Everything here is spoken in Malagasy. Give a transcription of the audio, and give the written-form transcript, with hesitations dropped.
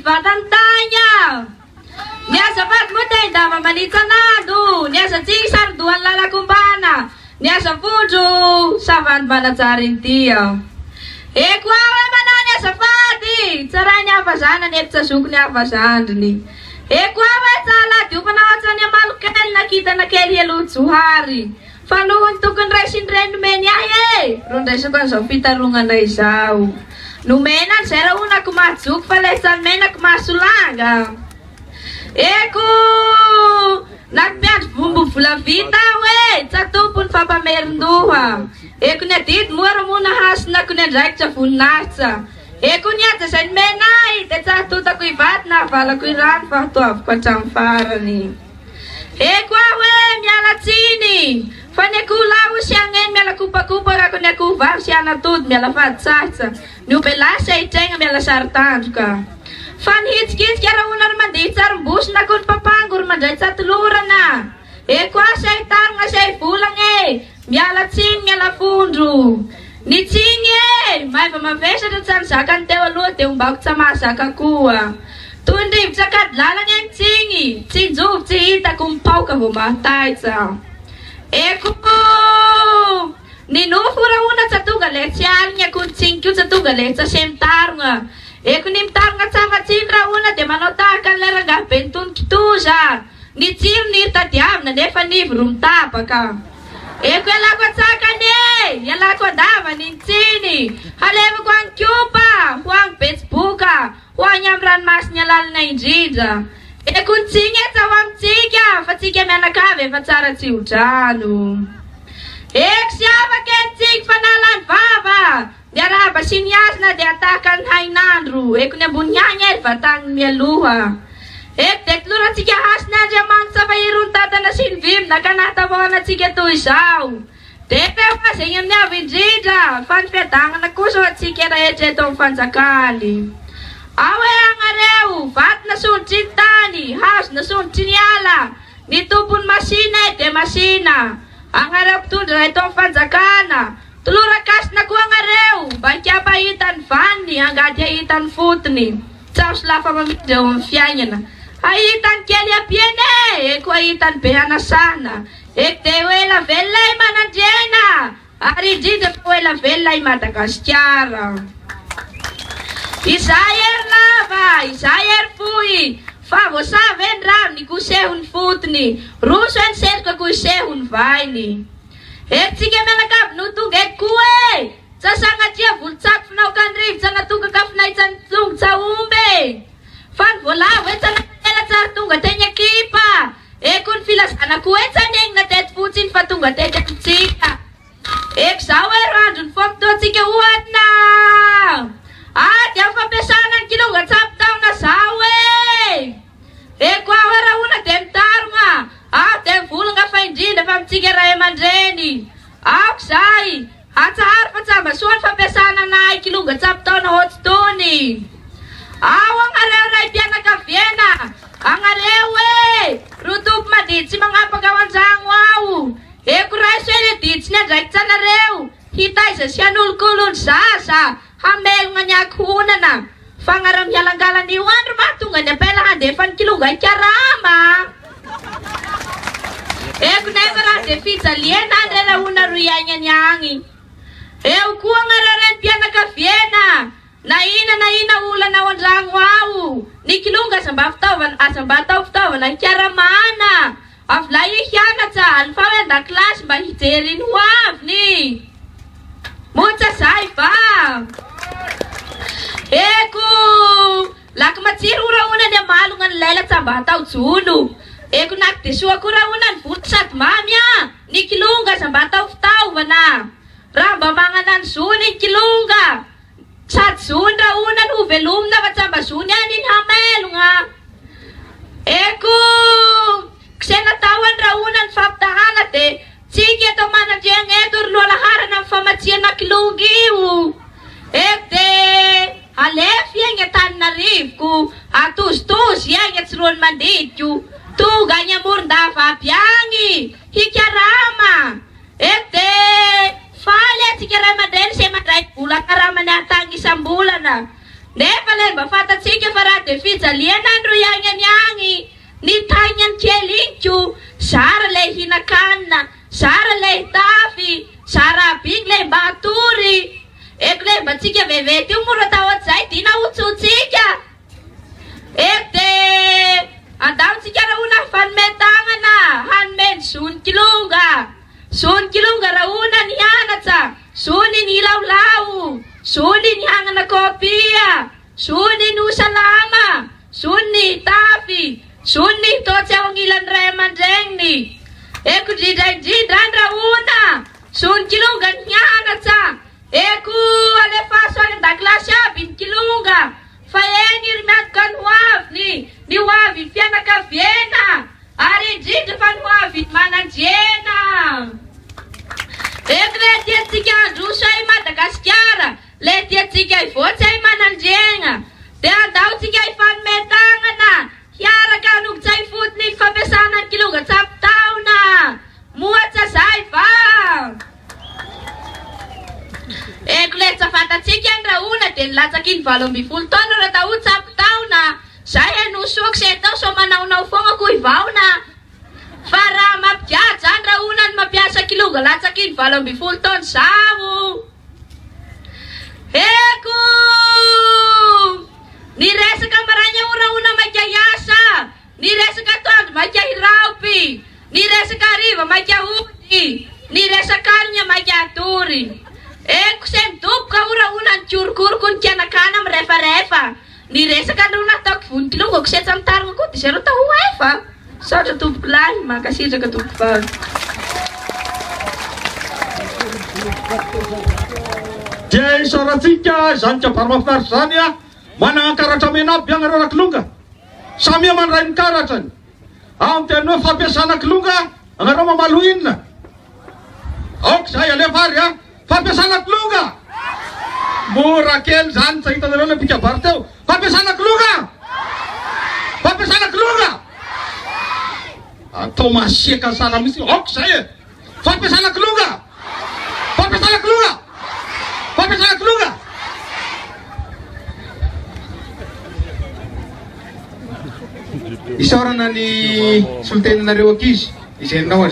vatantanya. Nia sapat mutay dama manitanado. Nia sa cisar duan lalakumbana. Nia sa fujo savan banacarin tiya. Ekwawa mananya safati. Caranya pasanan et sa suknya pasandni. Ekwawa salat yu panawasan ya malukan nakita nakeli lutsuhari. Faluhun tukun resin rendmen ya ye. Ronda sukan sofita rungan na isau. Numenan sera una kumatsuk palesan mena kumasulaga. Eko nagbiat bumbu fula vita we. Satu pun papa merduha. Eko netit muara muna has na kunen raikca funatsa. Eko nyata sen menai. Tetsa tuta kuivat na fala kuiran fahtuaf kwa chamfarani. Eko awe miala chini. Fanekulawu siangen mela kupa-kupa kako nekuvar siana tud mela fatsatsa. Nupela seitenga mela sartanka. Fan hitskis kera unar manditsar bus na kun papangur manditsar telura na. Ekwa seitar nga sei fulang miala tsing miala fundru. Ni tsing mai pamavesa dan sansakan tewa lua teung bauk sama saka kuwa. Tundip sakat lalang yang tsingi. Tsinzup tsihita kumpau ka humahtay sa. Eko ninufura una sa tugalet sial niya kun singkyu sa tugalet sa semtar nga. Eko nimtar nga sa matsinra una de manotakan laraga pentun kituja. Ni tir ni tatyam na defa ni vrumta pa ka. Eko yalakwa tsaka ne yalakwa dava ni tsini. Halema kwang kyupa huang petspuka huang yamran mas nyalal na injida. Ekun tsinget awam tsikya, fatsikya menakave fatsara tsiujanu. Ek siapa ken tsik panalan vava. Diara basinyas na diatakan hainandru. Ekun bunyanya fatang mieluha. Ek tetlura tsikya hasna jamang sabayirun tata na sinvim nakanata bona tsikya tuisaw. Tepe pasingin niya vinjida. Fan petang na kuso at tsikya na ejetong fansakali. Awe ang areu, fat na sun cintani, has na sun cinyala, nito pun masina ete masina. Ang areu tu dray tong fanzakana, tulurakas na kuang areu, bankya pa itan fani, ang gadya itan futni. Saus lafa mamidawang fianya na. Aitan kelya piene, eko aitan pehana sana. Ek tewela velay mananjena, ari jida tewela velay matakasyara. Isayer lava, isayer fui. Favo sa vendram ni kusehun futni. Rusen serka kusehun vaini. Et sige melakap nutung et kue. Sasanga chia vultsak fnau kan rif sana tuka kafnai san tung sa umbe. Fan vola wetana ela sa tunga tenya kipa. Ekun filas anak kue saneng na tet futsin fatunga tenya tsika. Ek sawer rajun fom to sige uat na. Yang papesanan kilo gak saptau na sawe. Eko awara una temtar nga. Tem full nga fainji na fam tigera emandreni. Sai. Hatsa harpa sa basuan papesanan na ay kilo gak saptau na hotstoni. Awang arew na ipian na kafiena. Ang arewe. Rutup madit si mga pagawan sa angwaw. Eko raiso edit na direkta na rew. Hitay sa siyanul kulun sa. Hamel nga niya kuna na. Fangaram niya lang galan ni Juan Rumato nga niya pela defan kilugay karama. Kung naibara defit sa liyan na una ruyanya niyangi. Kuwa nga rin piya na kafiena. Naina ulan na wandrang wow. Ni kilunga sa baftawan asang batawtawan ang karamana. Aflayi hiyanat sa alfawen na klas mahiterin waf ni. Mucha saifa. Eko lakmatsir ura-una dia malungan lelat sa bataw tsulu. Eko naktiswa kura-unan futsat mamya. Ni kilunga sa bataw taw wana. Ramba manganan sunin kilunga. Sat sunda unan uvelum na batsamba sunya nin hamelunga. Eko ksenatawan raunan faptahanat sige to mana jeng edur lolaharan ng famatsiyan na kilungiw. Ekte halef yang etan narif ku atus yang etsruan mandit yu tu ganya murda fapyangi hikarama. Ekte fale sikarama den se matrait pula karama na tangi sambulan na Nefa le mba fantatsika fa raha de fijalianandro iagny ny taignan kelinko sara le hinakanina sara le tafy sara bing le mba atory eko le mba tsika vevety io mora tao atzay dina otsotsika eko de andamitsika rahona fanometagana hanomeny sonikilonga rahona ny anatsa sony ny laolao sony ny hagnana kopia sony ny osalama sony ny tafy sony ny totsy ao agnilany ray aman-dreniny eko dridraindridrany rahona sonikilonga ny anatsa eko alefaso any an-dakilasy aby ny kilonga fa eny ry miatoka ny hoaviny ny hoaviny fianakaviena ary indrindra fa ny hoaviny mananjena eko le tiatsika androso ay Madagasikara le tiatsika ivoatsy ay manandregna de andaotsika ifanometagana hiaraka anogotsay fotony fampiasana ny kilonga tsapitaona mohatsa zay va eko le tsy fantatsika ny rahona de nilatsaky ny 12 taona raha tao tsapitaona zay anosoako se tao so manaonao fogna ko ivaona fa raha mampiady zany rahona ny mampiasa kilonga latsaky ny 12 taona zao eko ny resaka maragna rahona maika hiasa ny resaka atoandro maika hiraopy ny resaka hariva maika hody ny resaka alina maika atory eko se midoboka o rahona ny kiorokoroko ny kianakana amy refarefa ny resaka rahona ataoko vonikilongako se tsy mitarigna koa de zero tao efa saotra tompoko lahy mankasitraka tompoko vavy dia isaratsika zany kabary mafinaritra zany a manana karatra mena aby agnareo rakilonga samia mandray ny karatrany am teny hoe fampiasana kilonga agnareo mamalo inona aoka zay alefary a fampiasana kilonga mora kely zany tsy hitanareo le mpikabary teo fampiasana kilonga fampiasana kilonga atao masiaka sara misy aoka zay e fampiasana kilonga fampiasana kilonga fampiasana kilonga isaorana ny soloteninareo akizy izay nao